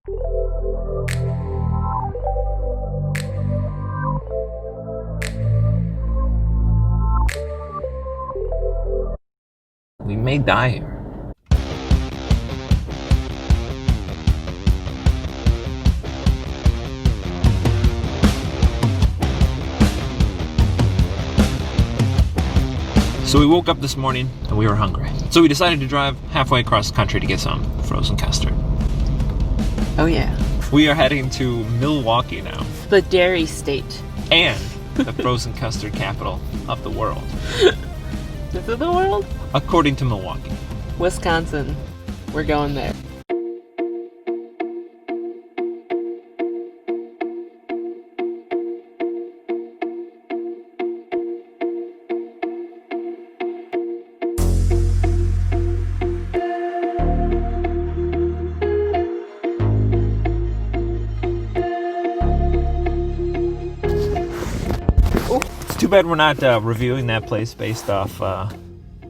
We may die here. So we woke up this morning and we were hungry. So we decided to drive halfway across the country to get some frozen custard. Oh yeah. We are heading to Milwaukee now. The dairy state. And the frozen custard capital of the world. Is it the world? According to Milwaukee. Wisconsin. We're going there. It's too bad we're not reviewing that place based off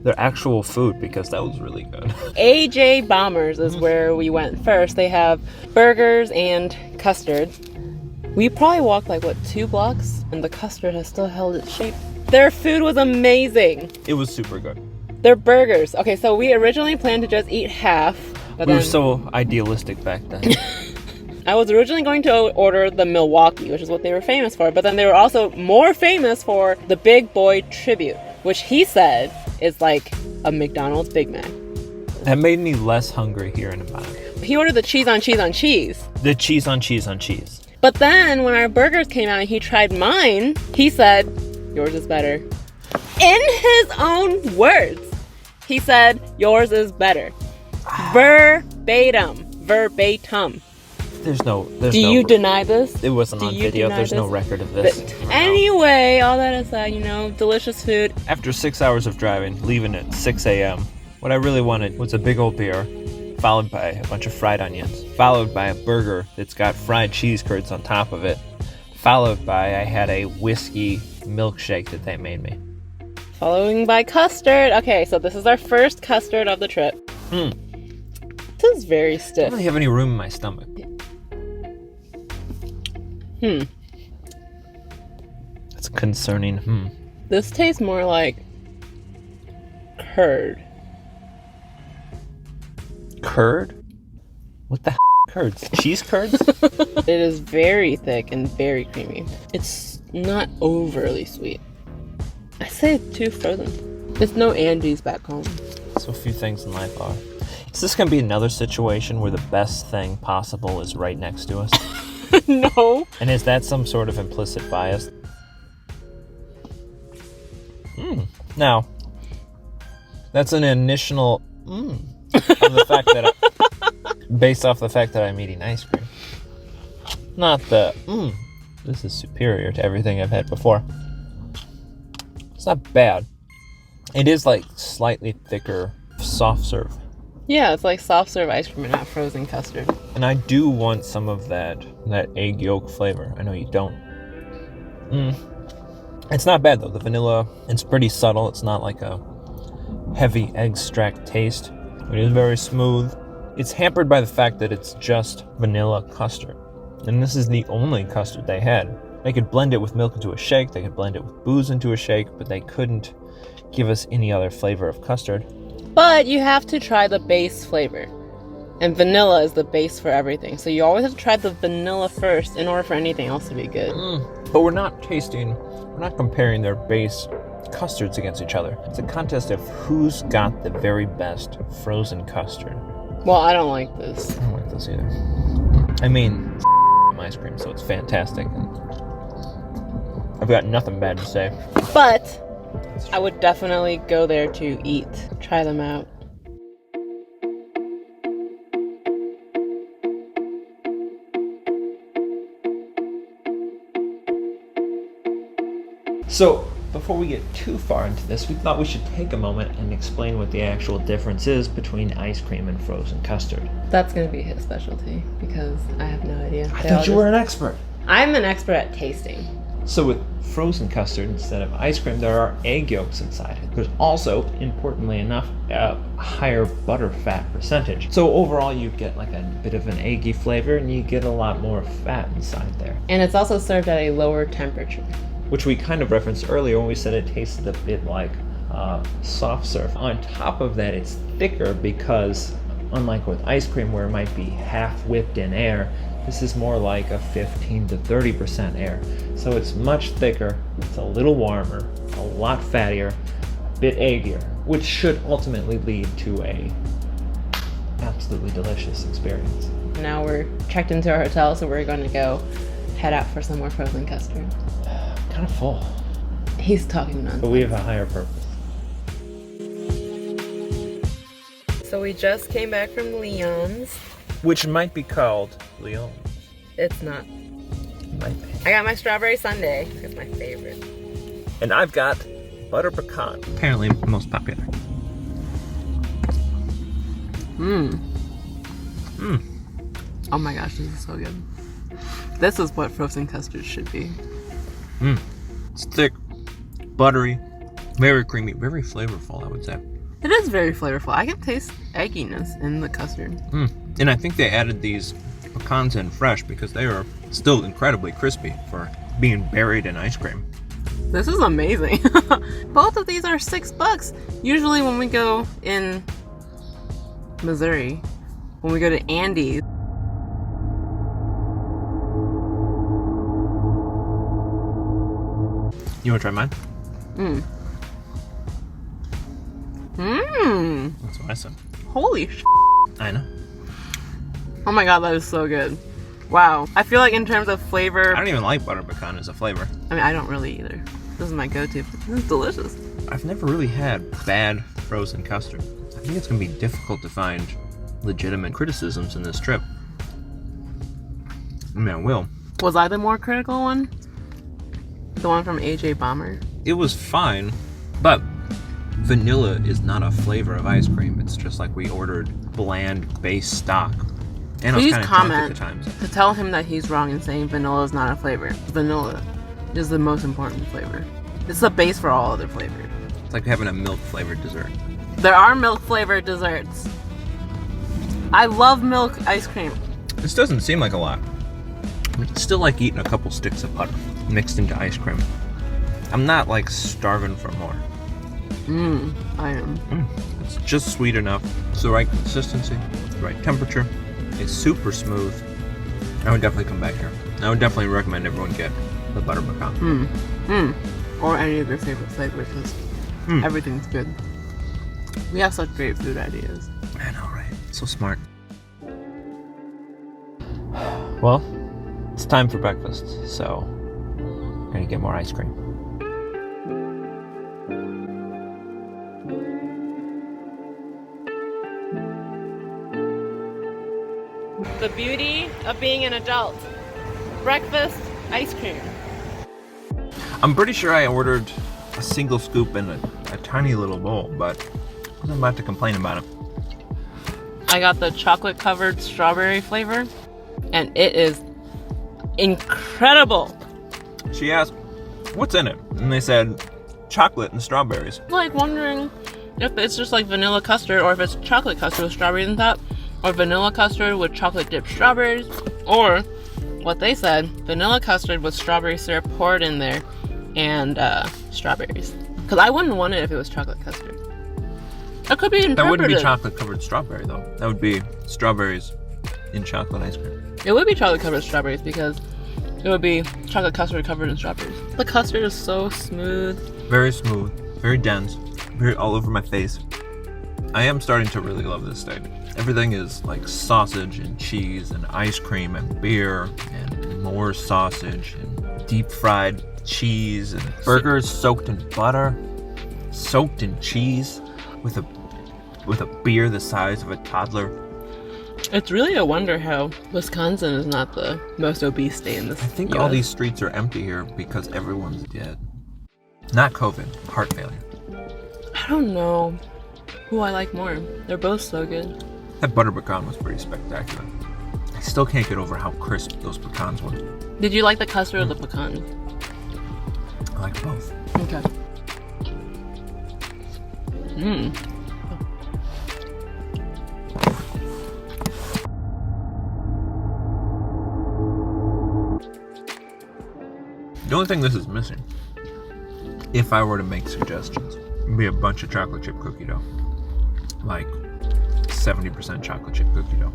their actual food, because that was really good. AJ Bombers is where we went first. They have burgers and custard. We probably walked like, 2 blocks? And the custard has still held its shape. Their food was amazing. It was super good. Their burgers. Okay, so we originally planned to just eat half. But We were so idealistic back then. I was originally going to order the Milwaukee, which is what they were famous for. But then they were also more famous for the Big Boy Tribute, which he said is like a McDonald's Big Mac. That made me less hungry here in a minute. He ordered the cheese on cheese on cheese. The cheese on cheese on cheese. But then when our burgers came out and he tried mine, he said, yours is better. In his own words, he said, yours is better. Verbatim. Do you deny this? It wasn't on video. There's no record of this. Anyway, all that aside, delicious food. After 6 hours of driving, leaving at 6 a.m., what I really wanted was a big old beer, followed by a bunch of fried onions, followed by a burger that's got fried cheese curds on top of it, followed by I had a whiskey milkshake that they made me. Following by custard. Okay, so this is our first custard of the trip. This is very I stiff. don't really have any room in my stomach. That's concerning. This tastes more like curd. Curd? What the curds? Cheese curds? It is very thick and very creamy. It's not overly sweet. I say it's too frozen. There's no Andes back home. So few things in life are. Is this going to be another situation where the best thing possible is right next to us? No. And is that some sort of implicit bias? Now, that's an initial of the fact that based off the fact that I'm eating ice cream. Not the this is superior to everything I've had before. It's not bad. It is like slightly thicker soft serve. Yeah, it's like soft serve ice cream and not frozen custard. And I do want some of that egg yolk flavor. I know you don't. It's not bad though. The vanilla, it's pretty subtle. It's not like a heavy extract taste. It is very smooth. It's hampered by the fact that it's just vanilla custard. And this is the only custard they had. They could blend it with milk into a shake. They could blend it with booze into a shake, but they couldn't give us any other flavor of custard. But you have to try the base flavor. And vanilla is the base for everything. So you always have to try the vanilla first in order for anything else to be good. But we're not comparing their base custards against each other. It's a contest of who's got the very best frozen custard. Well, I don't like this. I don't like this either. I mean, ice cream, so it's fantastic. And I've got nothing bad to say. But I would definitely go there to eat. Try them out. So, before we get too far into this, we thought we should take a moment and explain what the actual difference is between ice cream and frozen custard. That's going to be his specialty because I have no idea. I thought you were an expert. I'm an expert at tasting. So with frozen custard, instead of ice cream, there are egg yolks inside it. There's also, importantly enough, a higher butter fat percentage. So overall, you get like a bit of an eggy flavor, and you get a lot more fat inside there. And it's also served at a lower temperature. Which we kind of referenced earlier when we said it tasted a bit like soft serve. On top of that, it's thicker because, unlike with ice cream where it might be half whipped in air, this is more like a 15 to 30% air. So it's much thicker, it's a little warmer, a lot fattier, a bit eggier, which should ultimately lead to a absolutely delicious experience. Now we're checked into our hotel, so we're going to go head out for some more frozen custard. Kind of full. He's talking nonsense. But we have a higher purpose. So we just came back from Leon's. Which might be called Leon. It's not. Might be. I got my strawberry sundae. It's my favorite. And I've got butter pecan. Apparently most popular. Oh my gosh, this is so good. This is what frozen custard should be. It's thick, buttery, very creamy, very flavorful, I would say. It is very flavorful. I can taste egginess in the custard. And I think they added these pecans in fresh because they are still incredibly crispy for being buried in ice cream. This is amazing. Both of these are $6. Usually when we go in Missouri, when we go to Andy's, You want to try mine? That's what I said. Holy sh**. I know. Oh my god, that is so good. Wow. I feel like in terms of flavor, I don't even like butter pecan as a flavor. I mean, I don't really either. This is my go-to. This is delicious. I've never really had bad frozen custard. I think it's going to be difficult to find legitimate criticisms in this trip. I mean, I will. Was I the more critical one? The one from AJ Bomber? It was fine, but vanilla is not a flavor of ice cream. It's just like we ordered bland base stock. And Please I was kind of drunk comment at the times. to tell him that he's wrong in saying vanilla is not a flavor. Vanilla is the most important flavor. It's the base for all other flavors. It's like having a milk flavored dessert. There are milk flavored desserts. I love milk ice cream. This doesn't seem like a lot. It's still like eating a couple sticks of butter mixed into ice cream. I'm not like starving for more. I am. It's just sweet enough. It's the right consistency, the right temperature. It's super smooth. I would definitely come back here. I would definitely recommend everyone get the butter pecan. Or any of your favorite flavors, because everything's good. We have such great food ideas. I know, right? So smart. Well, it's time for breakfast, so I'm gonna get more ice cream. The beauty of being an adult. Breakfast, ice cream. I'm pretty sure I ordered a single scoop in a tiny little bowl, but I'm about to complain about it. I got the chocolate covered strawberry flavor, and it is incredible. She asked, what's in it? And they said, chocolate and strawberries. Like wondering if it's just like vanilla custard, or if it's chocolate custard with strawberries on top, or vanilla custard with chocolate dipped strawberries, or what they said, vanilla custard with strawberry syrup poured in there and strawberries. Because I wouldn't want it if it was chocolate custard. It could be interpreted. That wouldn't be chocolate covered strawberry though. That would be strawberries in chocolate ice cream. It would be chocolate covered strawberries because it would be chocolate custard covered in strawberries. The custard is so smooth. Very smooth, very dense, very all over my face. I am starting to really love this steak. Everything is like sausage and cheese and ice cream and beer and more sausage and deep fried cheese and burgers soaked in butter, soaked in cheese with a beer the size of a toddler. It's really a wonder how Wisconsin is not the most obese state in this. I think all these streets are empty here because everyone's dead. Not COVID, heart failure. I don't know who I like more. They're both so good. That butter pecan was pretty spectacular. I still can't get over how crisp those pecans were. Did you like the custard or the pecan? I like both. Okay. Mmm. The only thing this is missing, if I were to make suggestions, would be a bunch of chocolate chip cookie dough. Like 70% chocolate chip cookie dough.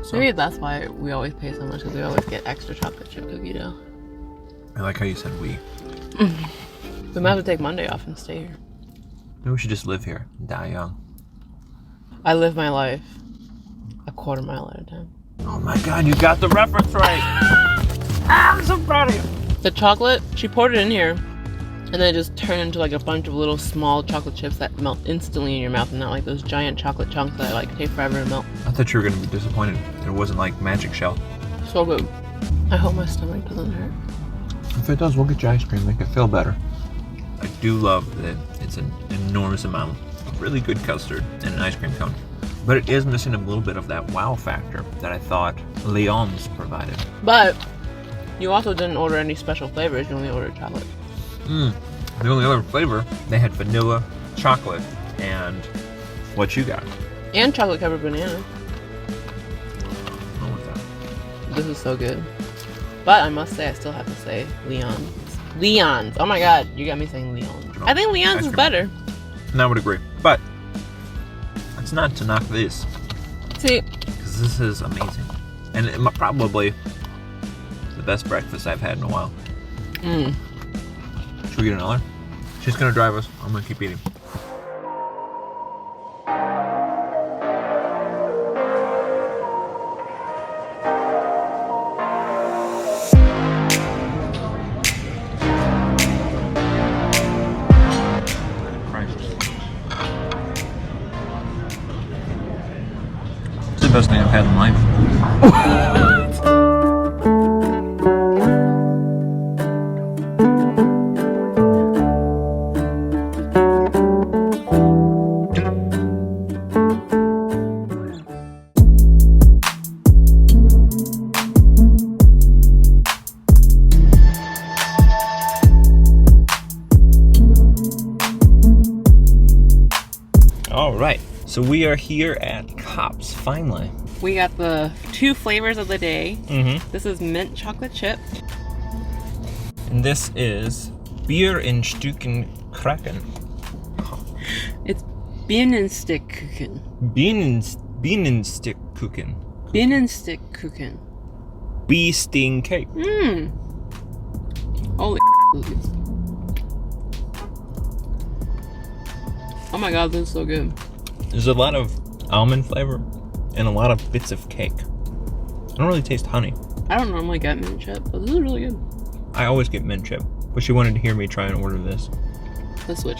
So, Maybe that's why we always pay so much, because we always get extra chocolate chip cookie dough. I like how you said we. We might have to take Monday off and stay here. Maybe we should just live here and die young. I live my life a quarter mile at a time. Oh my god, you got the reference right! I'm so proud of you! The chocolate, she poured it in here, and then it just turned into like a bunch of little small chocolate chips that melt instantly in your mouth, and not like those giant chocolate chunks that like take forever to melt. I thought you were going to be disappointed. It wasn't like magic shell. So good. I hope my stomach doesn't hurt. If it does, we'll get you ice cream, make it feel better. I do love that it's an enormous amount of really good custard and an ice cream cone. But it is missing a little bit of that wow factor that I thought Leon's provided. But you also didn't order any special flavors, you only ordered chocolate. The only other flavor, they had vanilla, chocolate, and what you got. And chocolate covered banana. I don't want that. This is so good. But I must say, I still have to say Leon's. Leon's. Oh my god, you got me saying Leon's. I think Leon's is better. And I would agree. But it's not to knock this. See, Because this is amazing. And it probably the best breakfast I've had in a while. Should we get another? She's gonna drive us. I'm gonna keep eating. It's the best thing I've had in life. All right, so we are here at Kopp's finally. we got the 2 flavors of the day. Mm-hmm. This is mint chocolate chip. And this is Bier in Stücken Kraken. It's Bienenstickkuchen. Bienenstickkuchen. Bienenstickkuchen. Bee sting cake. Holy oh my god, this is so good. There's a lot of almond flavor and a lot of bits of cake. I don't really taste honey. I don't normally get mint chip, but this is really good. I always get mint chip, but she wanted to hear me try and order this. Let's switch.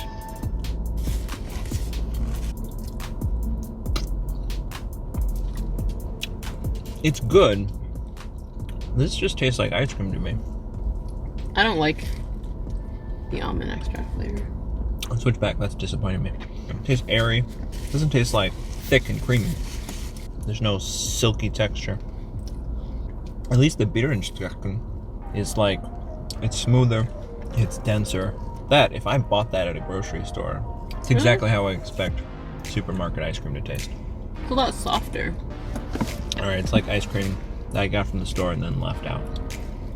It's good. This just tastes like ice cream to me. I don't like the almond extract flavor. I'll switch back. That's disappointing me. It tastes airy. It doesn't taste like thick and creamy. There's no silky texture. At least the Bierenstrecken is like, it's smoother, it's denser. That, if I bought that at a grocery store, it's exactly how I expect supermarket ice cream to taste. It's a lot softer. Alright, it's like ice cream that I got from the store and then left out.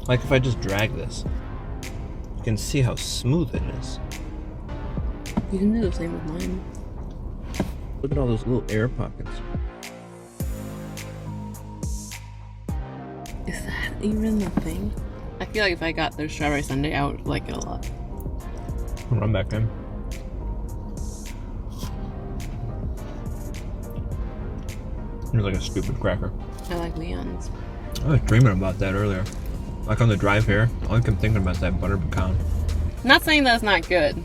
Like if I just drag this, you can see how smooth it is. You can do the same with mine. Look at all those little air pockets. Is that even the thing? I feel like if I got their strawberry sundae, I would like it a lot. I'll run back in. It's like a stupid cracker. I like Leon's. I was dreaming about that earlier. Like on the drive here, all I kept thinking about that butter pecan. I'm not saying that's not good.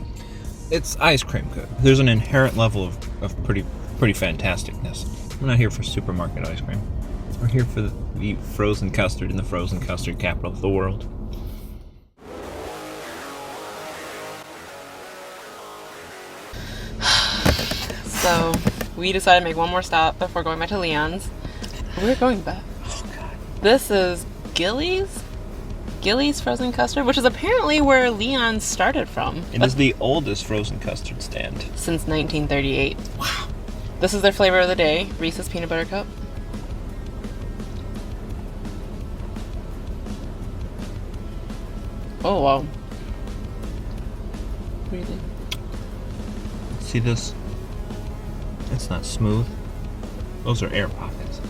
It's ice cream good. There's an inherent level of pretty fantasticness. We're not here for supermarket ice cream. We're here for the frozen custard in the frozen custard capital of the world. So we decided to make one more stop before going back to Leon's. We're going back. Oh god. This is Gille's. Gille's frozen custard, which is apparently where Leon started from. It is the oldest frozen custard stand. Since 1938. Wow. This is their flavor of the day, Reese's Peanut Butter Cup. Oh, wow. What do you think? See this? It's not smooth. Those are air pockets.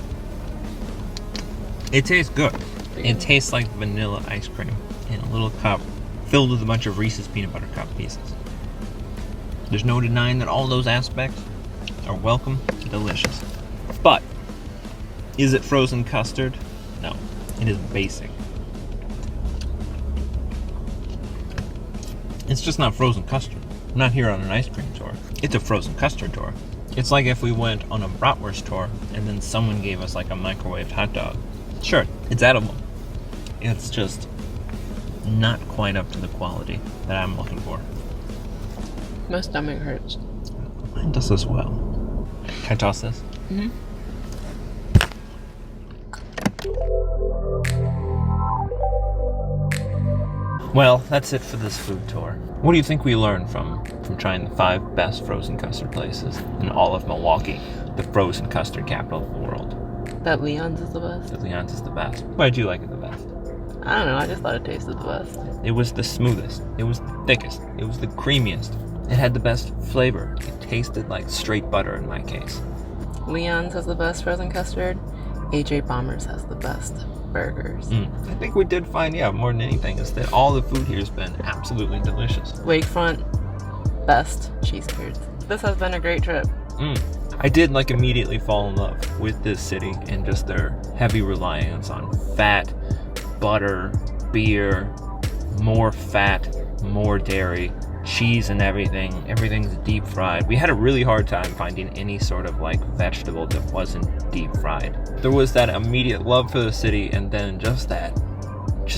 It tastes good. It tastes like vanilla ice cream in a little cup filled with a bunch of Reese's Peanut Butter Cup pieces. There's no denying that all those aspects are welcome and delicious. But, is it frozen custard? No. It is basic. It's just not frozen custard. I'm not here on an ice cream tour. It's a frozen custard tour. It's like if we went on a bratwurst tour and then someone gave us like a microwaved hot dog. Sure, it's edible. It's just not quite up to the quality that I'm looking for. My stomach hurts. Mine does as well. Can I toss this? Mm-hmm. Well, that's it for this food tour. What do you think we learned from trying the 5 best frozen custard places in all of Milwaukee, the frozen custard capital of the world? That Leon's is the best. That Leon's is the best. Why did you like it the best? I don't know, I just thought it tasted the best. It was the smoothest. It was the thickest. It was the creamiest. It had the best flavor. It tasted like straight butter in my case. Leon's has the best frozen custard. AJ Bomber's has the best burgers. I think we did find, more than anything, is that all the food here has been absolutely delicious. Lakefront, best cheese curds. This has been a great trip. I did immediately fall in love with this city and just their heavy reliance on fat, butter, beer, more fat, more dairy, cheese and everything. Everything's deep fried. We had a really hard time finding any sort of vegetable that wasn't deep fried. There was that immediate love for the city, and then just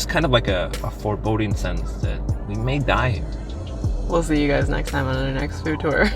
kind of a foreboding sense that we may die here. We'll see you guys next time on our next food tour.